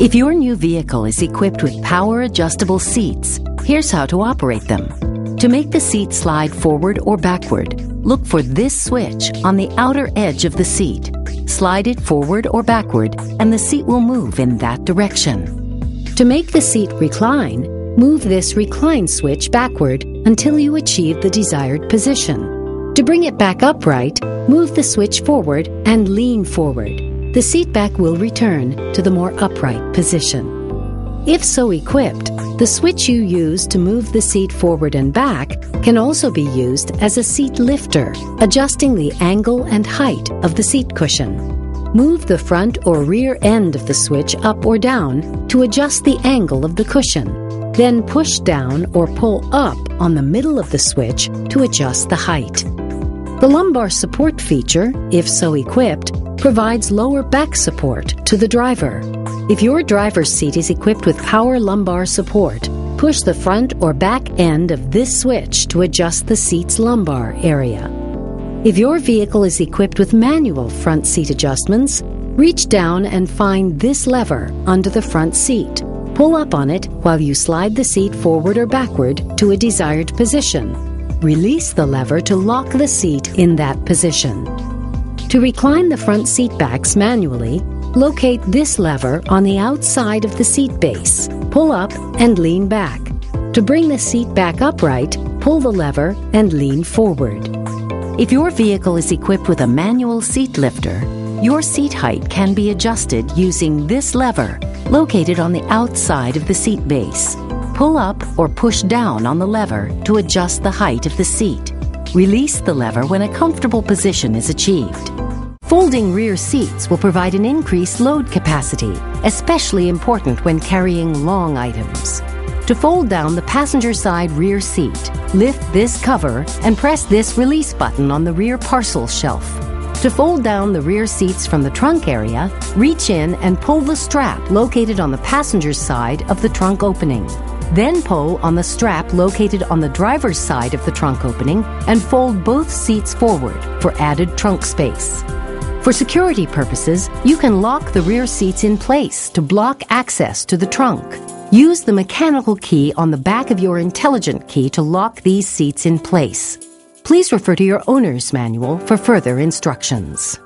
If your new vehicle is equipped with power-adjustable seats, here's how to operate them. To make the seat slide forward or backward, look for this switch on the outer edge of the seat. Slide it forward or backward, and the seat will move in that direction. To make the seat recline, move this recline switch backward until you achieve the desired position. To bring it back upright, move the switch forward and lean forward. The seat back will return to the more upright position. If so equipped, the switch you use to move the seat forward and back can also be used as a seat lifter, adjusting the angle and height of the seat cushion. Move the front or rear end of the switch up or down to adjust the angle of the cushion. Then push down or pull up on the middle of the switch to adjust the height. The lumbar support feature, if so equipped, provides lower back support to the driver. If your driver's seat is equipped with power lumbar support, push the front or back end of this switch to adjust the seat's lumbar area. If your vehicle is equipped with manual front seat adjustments, reach down and find this lever under the front seat. Pull up on it while you slide the seat forward or backward to a desired position. Release the lever to lock the seat in that position. To recline the front seat backs manually, locate this lever on the outside of the seat base. Pull up and lean back. To bring the seat back upright, pull the lever and lean forward. If your vehicle is equipped with a manual seat lifter, your seat height can be adjusted using this lever located on the outside of the seat base. Pull up or push down on the lever to adjust the height of the seat. Release the lever when a comfortable position is achieved. Folding rear seats will provide an increased load capacity, especially important when carrying long items. To fold down the passenger side rear seat, lift this cover and press this release button on the rear parcel shelf. To fold down the rear seats from the trunk area, reach in and pull the strap located on the passenger side of the trunk opening. Then pull on the strap located on the driver's side of the trunk opening and fold both seats forward for added trunk space. For security purposes, you can lock the rear seats in place to block access to the trunk. Use the mechanical key on the back of your intelligent key to lock these seats in place. Please refer to your owner's manual for further instructions.